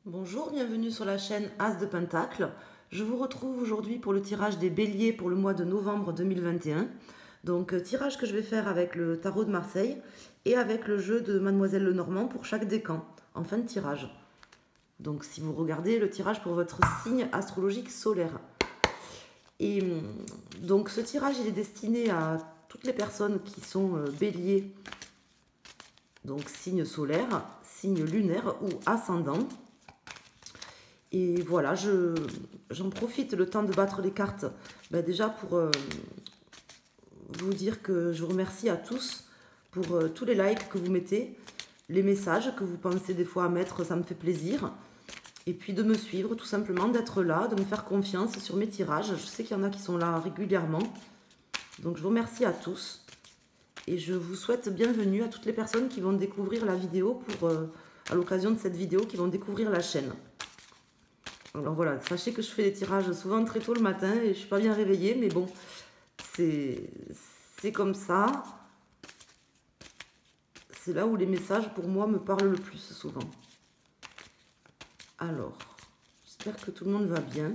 Bonjour, bienvenue sur la chaîne As de Pentacle. Je vous retrouve aujourd'hui pour le tirage des béliers pour le mois de novembre 2021. Donc tirage que je vais faire avec le tarot de Marseille et avec le jeu de Mademoiselle Lenormand pour chaque décan, en fin de tirage. Donc si vous regardez le tirage pour votre signe astrologique solaire. Et donc ce tirage il est destiné à toutes les personnes qui sont béliers, donc signe solaire, signe lunaire ou ascendant. Et voilà, j'en profite le temps de battre les cartes, déjà pour vous dire que je vous remercie à tous pour tous les likes que vous mettez, les messages que vous pensez des fois à mettre, ça me fait plaisir. Et puis de me suivre tout simplement, d'être là, de me faire confiance sur mes tirages. Je sais qu'il y en a qui sont là régulièrement. Donc je vous remercie à tous. Et je vous souhaite bienvenue à toutes les personnes qui vont découvrir la vidéo à l'occasion de cette vidéo, qui vont découvrir la chaîne. Alors voilà, sachez que je fais des tirages souvent très tôt le matin et je ne suis pas bien réveillée, mais bon, c'est comme ça. C'est là où les messages pour moi me parlent le plus souvent. Alors, j'espère que tout le monde va bien.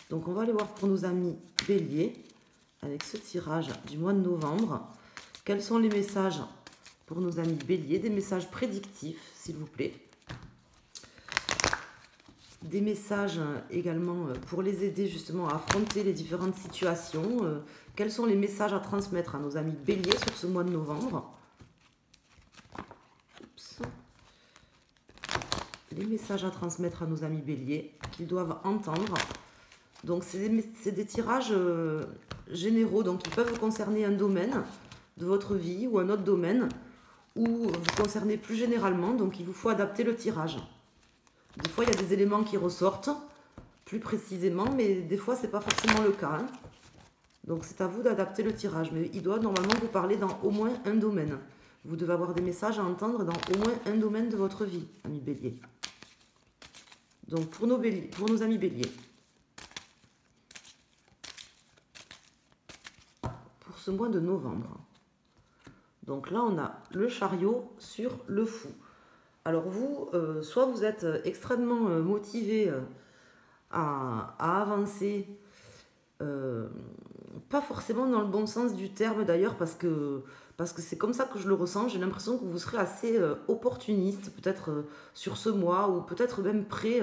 Donc on va aller voir pour nos amis béliers, avec ce tirage du mois de novembre. Quels sont les messages pour nos amis béliers? Des messages prédictifs, s'il vous plaît. Des messages également pour les aider justement à affronter les différentes situations. Quels sont les messages à transmettre à nos amis béliers sur ce mois de novembre? Oups. Les messages à transmettre à nos amis béliers qu'ils doivent entendre. Donc c'est des tirages généraux, donc ils peuvent concerner un domaine de votre vie ou un autre domaine, ou vous concerner plus généralement, donc il vous faut adapter le tirage. Des fois, il y a des éléments qui ressortent plus précisément, mais des fois, ce n'est pas forcément le cas. Donc, c'est à vous d'adapter le tirage. Mais il doit normalement vous parler dans au moins un domaine. Vous devez avoir des messages à entendre dans au moins un domaine de votre vie, amis béliers. Donc, pour nos amis béliers. Pour ce mois de novembre. Donc là, on a le chariot sur le fou. Alors vous, soit vous êtes extrêmement motivé à avancer, pas forcément dans le bon sens du terme d'ailleurs, parce que c'est comme ça que je le ressens. J'ai l'impression que vous serez assez opportuniste, peut-être sur ce mois, ou peut-être même prêt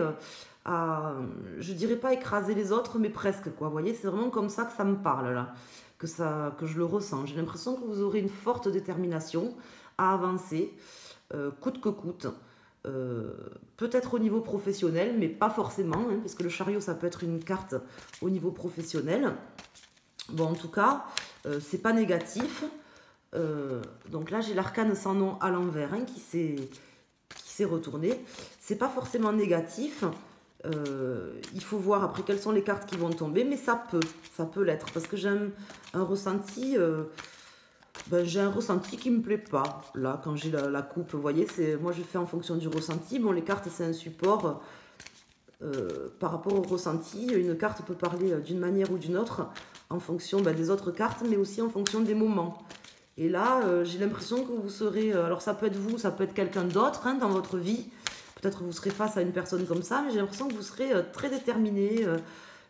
à, je dirais pas écraser les autres, mais presque, quoi. Vous voyez, c'est vraiment comme ça que ça me parle, là, que je le ressens. J'ai l'impression que vous aurez une forte détermination à avancer, coûte que coûte, peut-être au niveau professionnel, mais pas forcément, parce que le chariot, ça peut être une carte au niveau professionnel. Bon, en tout cas, c'est pas négatif. Donc là, j'ai l'arcane sans nom à l'envers qui s'est retourné. C'est pas forcément négatif. Il faut voir après quelles sont les cartes qui vont tomber, mais ça peut l'être, parce que j'ai un ressenti... j'ai un ressenti qui me plaît pas, là, quand j'ai la coupe, vous voyez, moi je fais en fonction du ressenti. Bon, les cartes, c'est un support par rapport au ressenti. Une carte peut parler d'une manière ou d'une autre, en fonction des autres cartes, mais aussi en fonction des moments. Et là, j'ai l'impression que vous serez, alors ça peut être vous, ça peut être quelqu'un d'autre dans votre vie, peut-être que vous serez face à une personne comme ça, mais j'ai l'impression que vous serez très déterminé,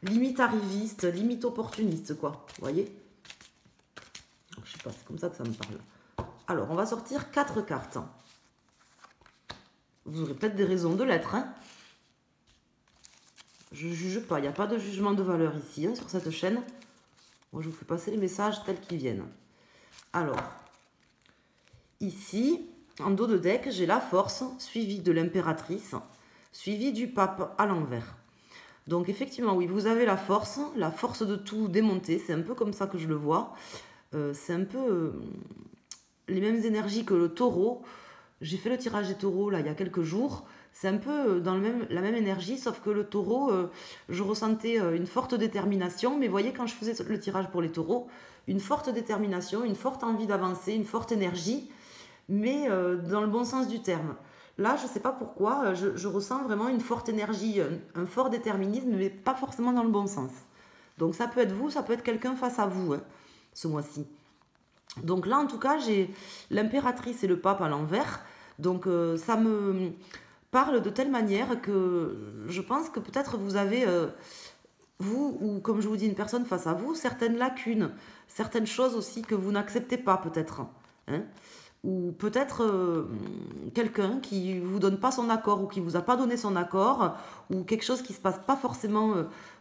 limite arriviste, limite opportuniste, quoi, vous voyez. Je sais pas, c'est comme ça que ça me parle. Alors, on va sortir 4 cartes. Vous aurez peut-être des raisons de l'être. Je ne juge pas, il n'y a pas de jugement de valeur ici, sur cette chaîne. Moi, je vous fais passer les messages tels qu'ils viennent. Alors, ici, en dos de deck, j'ai la force, suivie de l'impératrice, suivie du pape à l'envers. Donc, effectivement, oui, vous avez la force de tout démonter. C'est un peu comme ça que je le vois. C'est un peu les mêmes énergies que le taureau. J'ai fait le tirage des taureaux là il y a quelques jours. C'est un peu dans la même énergie, sauf que le taureau, je ressentais une forte détermination. Mais voyez, quand je faisais le tirage pour les taureaux, une forte détermination, une forte envie d'avancer, une forte énergie, mais dans le bon sens du terme. Là, je ne sais pas pourquoi, je ressens vraiment une forte énergie, un fort déterminisme, mais pas forcément dans le bon sens. Donc ça peut être vous, ça peut être quelqu'un face à vous, ce mois-ci. Donc là, en tout cas, j'ai l'impératrice et le pape à l'envers. Donc ça me parle de telle manière que je pense que peut-être vous avez, vous, ou comme je vous dis, une personne face à vous, certaines lacunes, certaines choses aussi que vous n'acceptez pas peut-être. Hein. Ou peut-être quelqu'un qui vous donne pas son accord ou qui vous a pas donné son accord, ou quelque chose qui se passe pas forcément,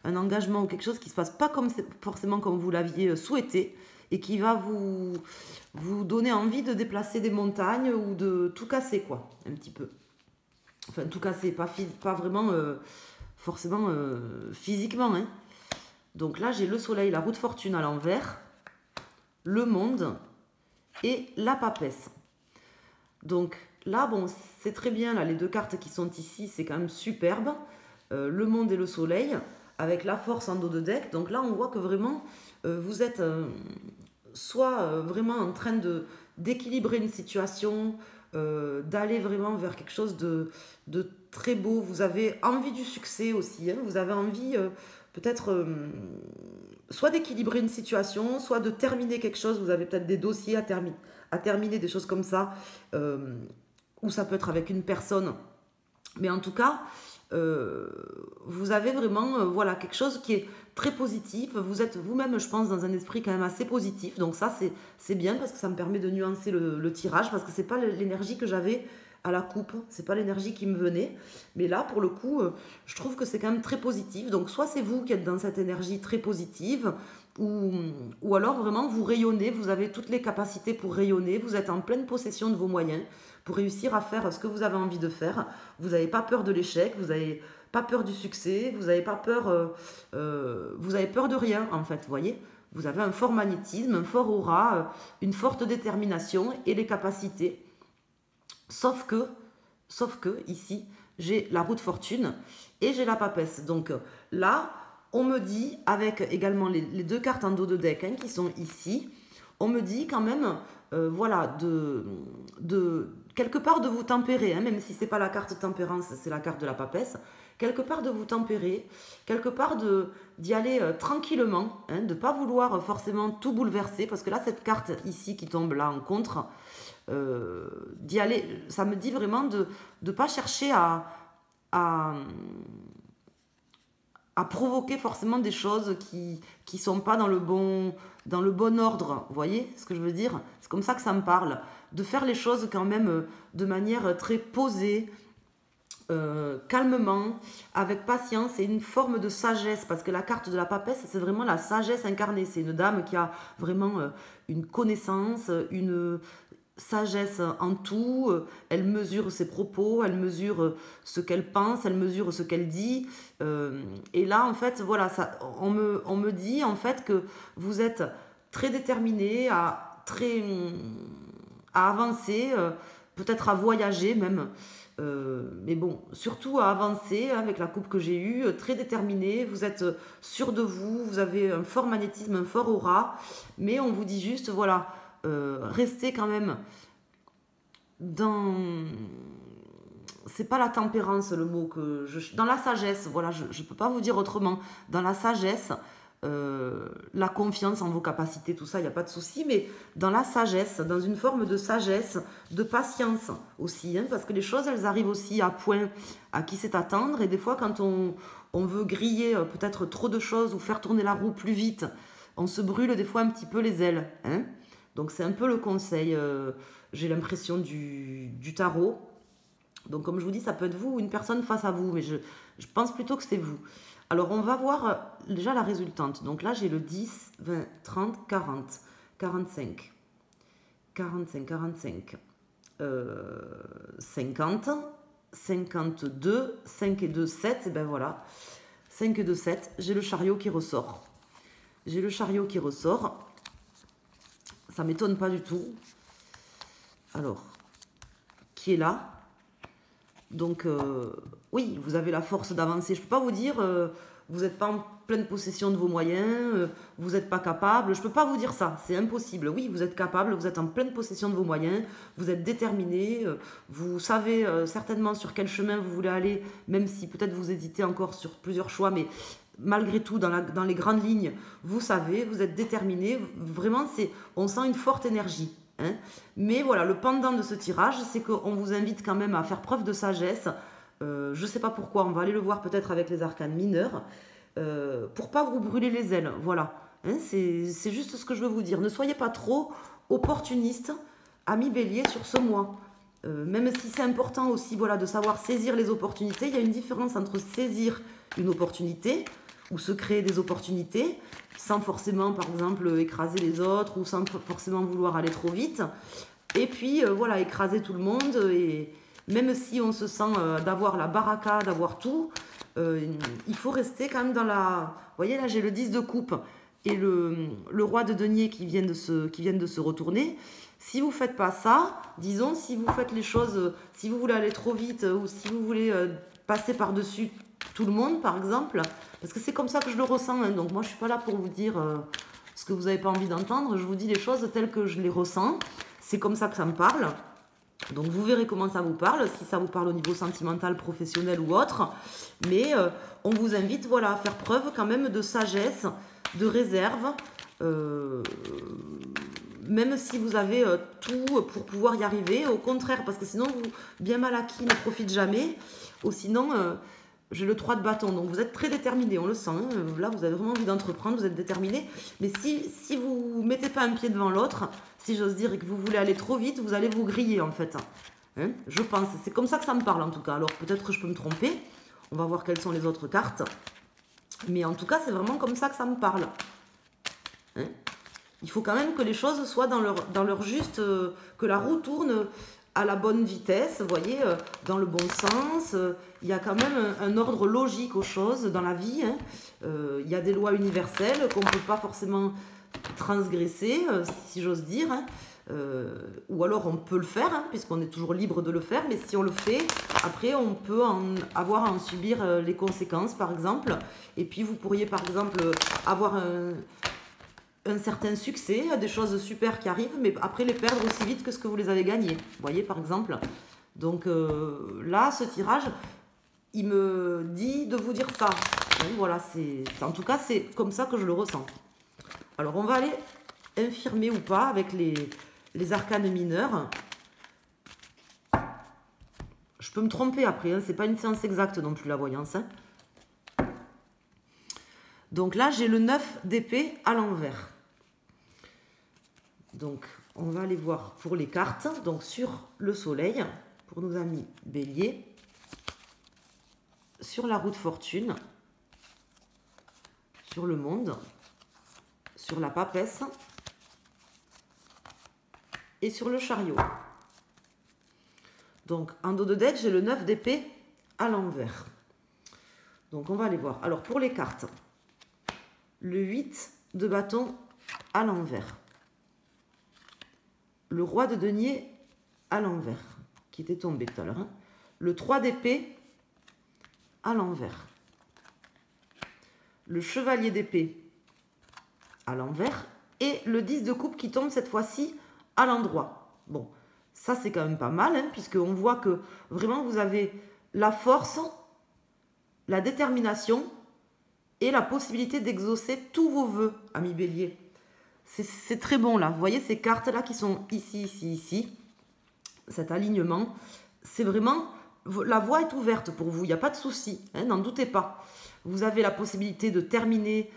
un engagement ou quelque chose qui se passe pas comme forcément comme vous l'aviez souhaité, et qui va vous donner envie de déplacer des montagnes ou de tout casser, quoi, un petit peu. Enfin, tout casser, pas vraiment forcément physiquement. Hein. Donc là, j'ai le soleil, la roue de fortune à l'envers, le monde et la papesse. Donc là, bon, c'est très bien, là, les deux cartes qui sont ici, c'est quand même superbe. Le monde et le soleil, avec la force en dos de deck. Donc là, on voit que vraiment, vous êtes soit vraiment en train d'équilibrer une situation, d'aller vraiment vers quelque chose de très beau. Vous avez envie du succès aussi. Hein. Vous avez envie peut-être soit d'équilibrer une situation, soit de terminer quelque chose. Vous avez peut-être des dossiers à terminer, des choses comme ça. Ou ça peut être avec une personne. Mais en tout cas, vous avez vraiment voilà, quelque chose qui est très positif. Vous êtes vous-même, je pense, dans un esprit quand même assez positif. Donc ça, c'est bien parce que ça me permet de nuancer le tirage, parce que c'est pas l'énergie que j'avais à la coupe. C'est pas l'énergie qui me venait. Mais là, pour le coup, je trouve que c'est quand même très positif. Donc soit c'est vous qui êtes dans cette énergie très positive, ou alors vraiment vous rayonnez, vous avez toutes les capacités pour rayonner, vous êtes en pleine possession de vos moyens pour réussir à faire ce que vous avez envie de faire. Vous n'avez pas peur de l'échec, vous n'avez pas peur du succès, vous n'avez pas peur, vous avez peur de rien en fait, vous voyez. Vous avez un fort magnétisme, un fort aura, une forte détermination et les capacités. Sauf que ici, j'ai la roue de fortune et j'ai la papesse. Donc là, on me dit, avec également les deux cartes en dos de deck hein, qui sont ici, on me dit quand même, voilà, quelque part de vous tempérer, hein, même si c'est pas la carte tempérance, c'est la carte de la papesse, quelque part de vous tempérer, quelque part d'y aller tranquillement, hein, de ne pas vouloir forcément tout bouleverser, parce que là, cette carte ici qui tombe là en contre, d'y aller, ça me dit vraiment de ne pas chercher à provoquer forcément des choses qui sont pas dans le bon ordre. Vous voyez ce que je veux dire? C'est comme ça que ça me parle. De faire les choses quand même de manière très posée, calmement, avec patience et une forme de sagesse. Parce que la carte de la papesse, c'est vraiment la sagesse incarnée. C'est une dame qui a vraiment une connaissance, une sagesse en tout, elle mesure ses propos, elle mesure ce qu'elle pense, elle mesure ce qu'elle dit, et là en fait voilà, on me dit en fait que vous êtes très déterminé à avancer, peut-être à voyager même, mais bon, surtout à avancer avec la coupe que j'ai eue, très déterminé, vous êtes sûr de vous, vous avez un fort magnétisme, un fort aura, mais on vous dit juste voilà, restez quand même dans... C'est pas la tempérance le mot que je... Dans la sagesse, voilà, je ne peux pas vous dire autrement. Dans la sagesse, la confiance en vos capacités, tout ça, il n'y a pas de souci, mais dans la sagesse, dans une forme de sagesse, de patience aussi, hein, parce que les choses, elles arrivent aussi à point à qui sait attendre, et des fois, quand on veut griller peut-être trop de choses ou faire tourner la roue plus vite, on se brûle des fois un petit peu les ailes, hein. Donc c'est un peu le conseil, j'ai l'impression, du tarot. Donc comme je vous dis, ça peut être vous ou une personne face à vous, mais je pense plutôt que c'est vous. Alors on va voir déjà la résultante. Donc là j'ai le 10, 20, 30, 40, 45, 45, 45, 50, 52, 5 et 2, 7, et ben voilà, 5 et 2, 7, j'ai le chariot qui ressort. J'ai le chariot qui ressort. Ça ne m'étonne pas du tout. Alors, qui est là? Donc, oui, vous avez la force d'avancer. Je ne peux pas vous dire, vous n'êtes pas en pleine possession de vos moyens, vous n'êtes pas capable. Je ne peux pas vous dire ça, c'est impossible. Oui, vous êtes capable, vous êtes en pleine possession de vos moyens, vous êtes déterminé, vous savez certainement sur quel chemin vous voulez aller, même si peut-être vous hésitez encore sur plusieurs choix, mais malgré tout, dans les grandes lignes, vous savez, vous êtes déterminé. Vraiment, on sent une forte énergie. Hein. Mais voilà, le pendant de ce tirage, c'est qu'on vous invite quand même à faire preuve de sagesse, Je ne sais pas pourquoi, on va aller le voir peut-être avec les arcanes mineurs. Pour pas vous brûler les ailes, voilà. Hein, c'est juste ce que je veux vous dire. Ne soyez pas trop opportuniste, ami Bélier, sur ce mois. Même si c'est important aussi, voilà, de savoir saisir les opportunités, il y a une différence entre saisir une opportunité ou se créer des opportunités sans forcément, par exemple, écraser les autres ou sans forcément vouloir aller trop vite. Et puis, voilà, écraser tout le monde. Et même si on se sent d'avoir la baraka, d'avoir tout, il faut rester quand même dans la... Vous voyez, là, j'ai le 10 de coupe et le roi de denier qui viennent de se retourner. Si vous ne faites pas ça, disons, si vous faites les choses, si vous voulez aller trop vite ou si vous voulez passer par-dessus tout le monde, par exemple, parce que c'est comme ça que je le ressens, hein, donc moi, je ne suis pas là pour vous dire ce que vous n'avez pas envie d'entendre, je vous dis les choses telles que je les ressens, c'est comme ça que ça me parle. Donc vous verrez comment ça vous parle, si ça vous parle au niveau sentimental, professionnel ou autre. Mais on vous invite, voilà, à faire preuve quand même de sagesse, de réserve, même si vous avez tout pour pouvoir y arriver. Au contraire, parce que sinon, bien mal acquis ne profite jamais. Ou sinon, j'ai le 3 de bâton. Donc vous êtes très déterminé, on le sent. Hein. Là, vous avez vraiment envie d'entreprendre, vous êtes déterminé. Mais si vous ne mettez pas un pied devant l'autre, si j'ose dire, et que vous voulez aller trop vite, vous allez vous griller en fait. Hein, je pense. C'est comme ça que ça me parle en tout cas. Alors peut-être que je peux me tromper. On va voir quelles sont les autres cartes. Mais en tout cas, c'est vraiment comme ça que ça me parle. Hein, il faut quand même que les choses soient dans leur juste, que la roue tourne à la bonne vitesse, vous voyez, dans le bon sens. Il y a quand même un ordre logique aux choses dans la vie. Hein. Il y a des lois universelles qu'on ne peut pas forcément transgresser, si j'ose dire. Hein. Ou alors on peut le faire, hein, puisqu'on est toujours libre de le faire, mais si on le fait, après on peut avoir à en subir les conséquences, par exemple. Et puis vous pourriez, par exemple, avoir un certain succès, des choses super qui arrivent, mais après les perdre aussi vite que ce que vous les avez gagnés. Vous voyez, par exemple. Donc là, ce tirage, il me dit de vous dire ça. Donc, voilà, en tout cas, c'est comme ça que je le ressens. Alors, on va aller infirmer ou pas avec les arcanes mineurs. Je peux me tromper après, hein, c'est pas une séance exacte non plus, la voyance. Hein. Donc là, j'ai le 9 d'épée à l'envers. Donc, on va aller voir pour les cartes. Donc, sur le soleil, pour nos amis béliers. Sur la roue de fortune. Sur le monde. Sur la papesse. Et sur le chariot. Donc, en dos de dette, j'ai le 9 d'épée à l'envers. Donc, on va aller voir. Alors, pour les cartes, le 8 de bâton à l'envers. Le roi de denier à l'envers, qui était tombé tout à l'heure. Hein. Le 3 d'épée à l'envers. Le chevalier d'épée à l'envers. Et le 10 de coupe qui tombe cette fois-ci à l'endroit. Bon, ça c'est quand même pas mal, hein, puisqu'on voit que vraiment vous avez la force, la détermination et la possibilité d'exaucer tous vos vœux, amis bélier. C'est très bon là. Vous voyez ces cartes-là qui sont ici, ici, ici. Cet alignement. C'est vraiment... La voie est ouverte pour vous. Il n'y a pas de souci. Hein, n'en doutez pas. Vous avez la possibilité de terminer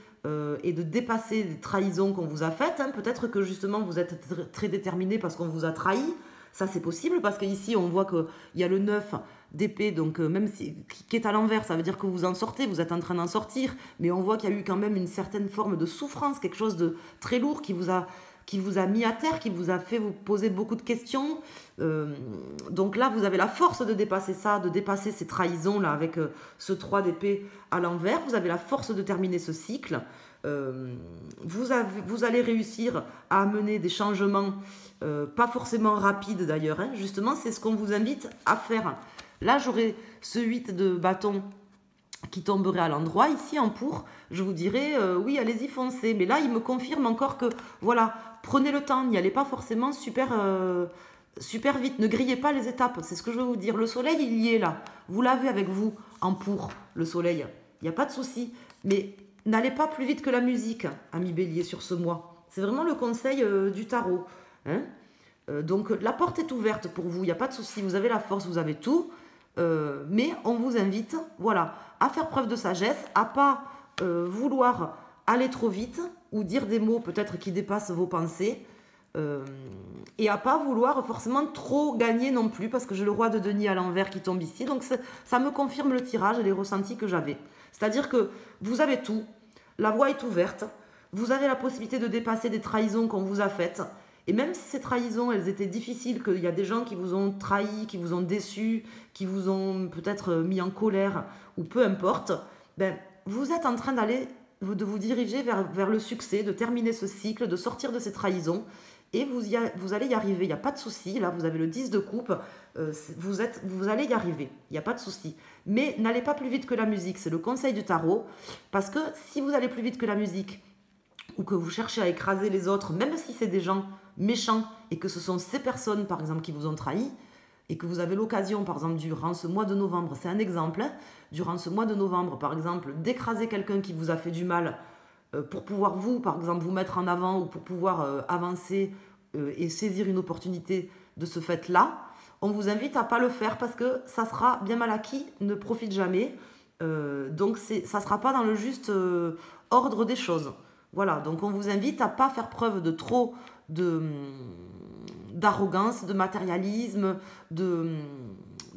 et de dépasser les trahisons qu'on vous a faites. Hein. Peut-être que justement vous êtes très déterminé parce qu'on vous a trahi. Ça c'est possible parce qu'ici on voit qu'il y a le 9 d'épée. Donc même si, qui est à l'envers, ça veut dire que vous en sortez. Vous êtes en train d'en sortir. Mais on voit qu'il y a eu quand même une certaine forme de souffrance. Quelque chose de très lourd qui vous a mis à terre, qui vous a fait vous poser beaucoup de questions. Donc là, vous avez la force de dépasser ça, de dépasser ces trahisons-là avec ce 3 d'épée à l'envers. Vous avez la force de terminer ce cycle. Vous allez réussir à amener des changements, pas forcément rapides d'ailleurs. Hein. Justement, c'est ce qu'on vous invite à faire. Là, j'aurai ce 8 de bâton qui tomberait à l'endroit, ici en pour, je vous dirais, oui, allez-y, foncez. Mais là, il me confirme encore que, voilà, prenez le temps, n'y allez pas forcément super vite. Ne grillez pas les étapes, c'est ce que je veux vous dire. Le soleil, il y est là. Vous l'avez avec vous en pour, le soleil. Il n'y a pas de souci. Mais n'allez pas plus vite que la musique, ami bélier, sur ce mois. C'est vraiment le conseil du tarot. Hein. Donc, la porte est ouverte pour vous, il n'y a pas de souci. Vous avez la force, vous avez tout. mais on vous invite, voilà, à faire preuve de sagesse, à pas vouloir aller trop vite ou dire des mots peut-être qui dépassent vos pensées, et à pas vouloir forcément trop gagner non plus, parce que j'ai le roi de denier à l'envers qui tombe ici, donc ça me confirme le tirage et les ressentis que j'avais. C'est-à-dire que vous avez tout, la voie est ouverte, vous avez la possibilité de dépasser des trahisons qu'on vous a faites, et même si ces trahisons, elles étaient difficiles, qu'il y a des gens qui vous ont trahi, qui vous ont déçu, qui vous ont peut-être mis en colère, ou peu importe, ben, vous êtes en train de vous diriger vers le succès, de terminer ce cycle, de sortir de ces trahisons, et vous allez y arriver, il n'y a pas de souci. Là, vous avez le 10 de coupe, vous allez y arriver, il n'y a pas de souci. Mais n'allez pas plus vite que la musique, c'est le conseil du tarot, parce que si vous allez plus vite que la musique, ou que vous cherchez à écraser les autres, même si c'est des gens méchants, et que ce sont ces personnes, par exemple, qui vous ont trahi, et que vous avez l'occasion, par exemple, durant ce mois de novembre, c'est un exemple, hein, durant ce mois de novembre, par exemple, d'écraser quelqu'un qui vous a fait du mal, pour pouvoir vous, par exemple, vous mettre en avant, ou pour pouvoir avancer et saisir une opportunité de ce fait-là, on vous invite à ne pas le faire, parce que ça sera bien mal acquis, ne profite jamais, donc ça ne sera pas dans le juste ordre des choses. Voilà, donc on vous invite à ne pas faire preuve de trop d'arrogance, de matérialisme, de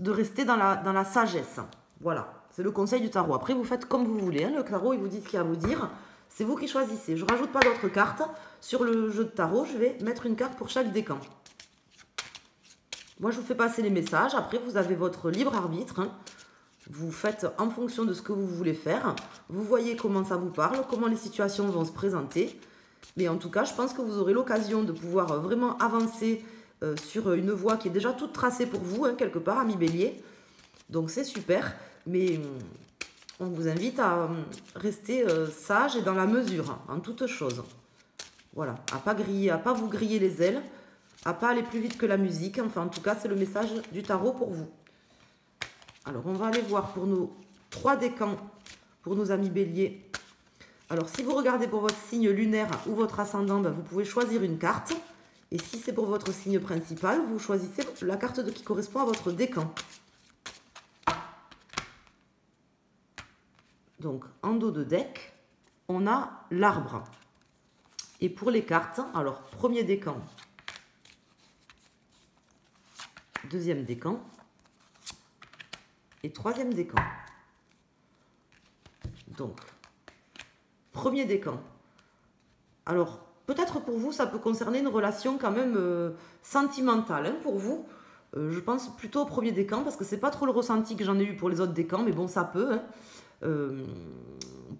rester dans la sagesse. Voilà, c'est le conseil du tarot. Après, vous faites comme vous voulez, hein. Le tarot, il vous dit ce qu'il y a à vous dire. C'est vous qui choisissez. Je ne rajoute pas d'autres cartes. Sur le jeu de tarot, je vais mettre une carte pour chaque décan. Moi, je vous fais passer les messages. Après, vous avez votre libre arbitre, hein. Vous faites en fonction de ce que vous voulez faire. Vous voyez comment ça vous parle, comment les situations vont se présenter. Mais en tout cas, je pense que vous aurez l'occasion de pouvoir vraiment avancer sur une voie qui est déjà toute tracée pour vous, hein, quelque part, ami Bélier. Donc c'est super. Mais on vous invite à rester sage et dans la mesure, en toutes choses. Voilà, à pas griller, à pas vous griller les ailes, à pas aller plus vite que la musique. Enfin, en tout cas, c'est le message du tarot pour vous. Alors, on va aller voir pour nos 3 décans, pour nos amis béliers. Alors, si vous regardez pour votre signe lunaire ou votre ascendant, ben, vous pouvez choisir une carte. Et si c'est pour votre signe principal, vous choisissez la carte qui correspond à votre décan. Donc, en dos de deck, on a l'arbre. Et pour les cartes, alors, premier décan, deuxième décan, et troisième décan. Donc, premier décan. Alors, peut-être pour vous, ça peut concerner une relation quand même sentimentale. Hein, pour vous, je pense plutôt au premier décan, parce que c'est pas trop le ressenti que j'en ai eu pour les autres décans, mais bon, ça peut. Hein.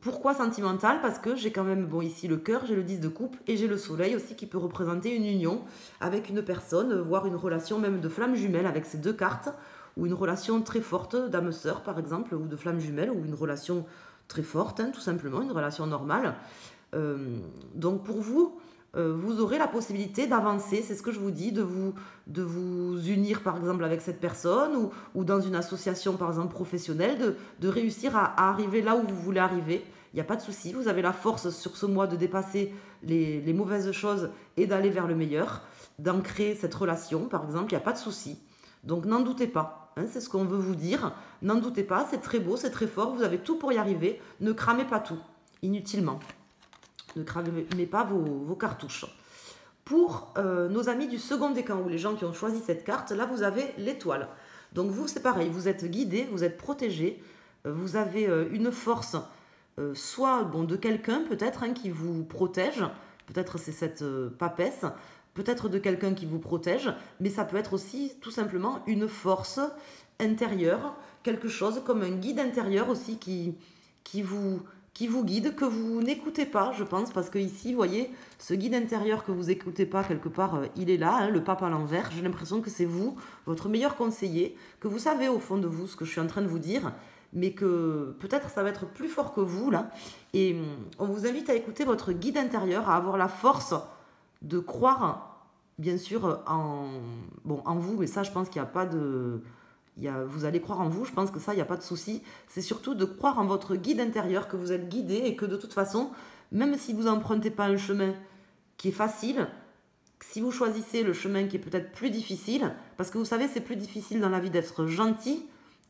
Pourquoi sentimental? Parce que j'ai quand même, bon, ici le cœur, j'ai le 10 de coupe, et j'ai le soleil aussi qui peut représenter une union avec une personne, voire une relation même de flamme jumelle avec ces deux cartes, ou une relation très forte d'âme-sœur, par exemple, ou de flamme jumelle, ou une relation très forte, hein, tout simplement, une relation normale. Donc pour vous, vous aurez la possibilité d'avancer, c'est ce que je vous dis, de vous unir, par exemple, avec cette personne, ou dans une association, par exemple, professionnelle, de réussir à arriver là où vous voulez arriver. Il n'y a pas de souci, vous avez la force sur ce mois de dépasser les mauvaises choses et d'aller vers le meilleur, d'ancrer cette relation, par exemple, il n'y a pas de souci. Donc n'en doutez pas. Hein, c'est ce qu'on veut vous dire. N'en doutez pas, c'est très beau, c'est très fort, vous avez tout pour y arriver. Ne cramez pas tout, inutilement. Ne cramez pas vos cartouches. Pour nos amis du second décan, ou les gens qui ont choisi cette carte, là vous avez l'étoile. Donc vous, c'est pareil, vous êtes guidé, vous êtes protégé, vous avez une force, soit bon, de quelqu'un peut-être hein, qui vous protège, peut-être c'est cette papesse, peut-être de quelqu'un qui vous protège, mais ça peut être aussi tout simplement une force intérieure, quelque chose comme un guide intérieur aussi qui vous guide, que vous n'écoutez pas, je pense, parce que ici, vous voyez, ce guide intérieur que vous n'écoutez pas, quelque part, il est là, hein, le pape à l'envers. J'ai l'impression que c'est vous, votre meilleur conseiller, que vous savez au fond de vous ce que je suis en train de vous dire, mais que peut-être ça va être plus fort que vous, là. Et on vous invite à écouter votre guide intérieur, à avoir la force de croire, bien sûr, en vous, mais ça, je pense qu'il n'y a pas de... vous allez croire en vous, je pense que ça, il n'y a pas de souci. C'est surtout de croire en votre guide intérieur, que vous êtes guidé et que de toute façon, même si vous n'empruntez pas un chemin qui est facile, si vous choisissez le chemin qui est peut-être plus difficile, parce que vous savez, c'est plus difficile dans la vie d'être gentil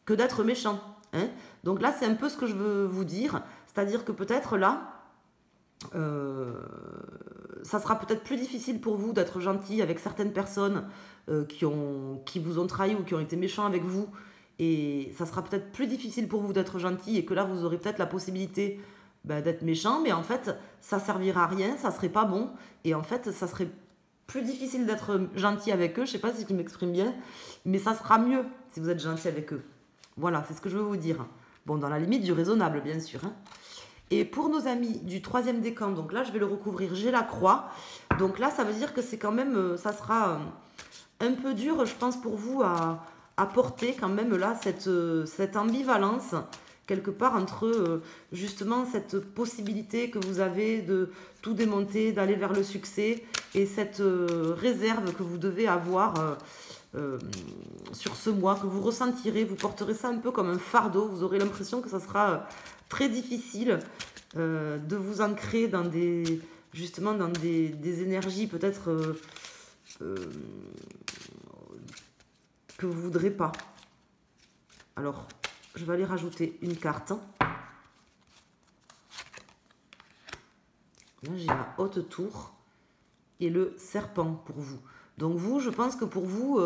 que d'être méchant. Hein. Donc là, c'est un peu ce que je veux vous dire. C'est-à-dire que peut-être là, ça sera peut-être plus difficile pour vous d'être gentil avec certaines personnes qui vous ont trahi ou qui ont été méchants avec vous. Et ça sera peut-être plus difficile pour vous d'être gentil et que là, vous aurez peut-être la possibilité d'être méchant. Mais en fait, ça servira à rien, ça serait pas bon. Et en fait, ça serait plus difficile d'être gentil avec eux. Je sais pas si je m'exprime bien. Mais ça sera mieux si vous êtes gentil avec eux. Voilà, c'est ce que je veux vous dire. Bon, dans la limite du raisonnable, bien sûr. Hein. Et pour nos amis du troisième décan, donc là, je vais le recouvrir, j'ai la croix. Donc là, ça veut dire que c'est quand même, ça sera un peu dur, je pense, pour vous à porter quand même là cette ambivalence quelque part entre justement cette possibilité que vous avez de tout démonter, d'aller vers le succès et cette réserve que vous devez avoir sur ce mois, que vous ressentirez, vous porterez ça un peu comme un fardeau, vous aurez l'impression que ça sera très difficile de vous ancrer dans justement dans des énergies peut-être que vous ne voudrez pas. Alors, je vais aller rajouter une carte. Là, j'ai la haute tour et le serpent pour vous. Donc vous, je pense que pour vous,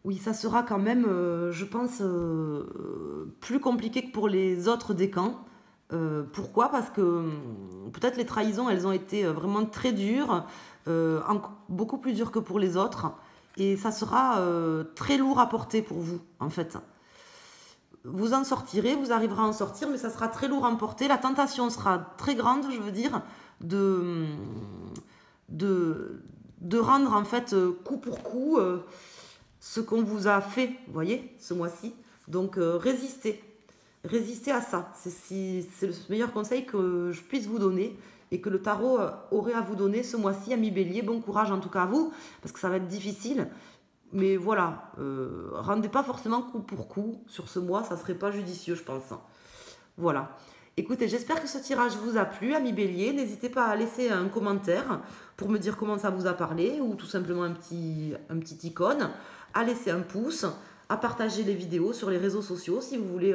oui, ça sera quand même, je pense, plus compliqué que pour les autres décans. Pourquoi? Parce que peut-être les trahisons, elles ont été vraiment très dures, beaucoup plus dures que pour les autres. Et ça sera très lourd à porter pour vous, en fait. Vous en sortirez, vous arriverez à en sortir, mais ça sera très lourd à porter. La tentation sera très grande, je veux dire, de rendre, en fait, coup pour coup, ce qu'on vous a fait, vous voyez, ce mois-ci. Donc, résistez. Résistez à ça. C'est le meilleur conseil que je puisse vous donner et que le tarot aurait à vous donner ce mois-ci, ami Bélier. Bon courage en tout cas à vous, parce que ça va être difficile. Mais voilà, rendez pas forcément coup pour coup sur ce mois, ça serait pas judicieux, je pense. Voilà. Écoutez, j'espère que ce tirage vous a plu, ami Bélier. N'hésitez pas à laisser un commentaire pour me dire comment ça vous a parlé ou tout simplement un petit icône, à laisser un pouce, à partager les vidéos sur les réseaux sociaux si vous voulez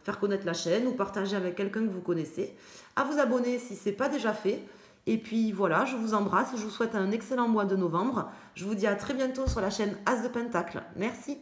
faire connaître la chaîne ou partager avec quelqu'un que vous connaissez, à vous abonner si ce n'est pas déjà fait. Et puis voilà, je vous embrasse, je vous souhaite un excellent mois de novembre. Je vous dis à très bientôt sur la chaîne As de Pentacle. Merci.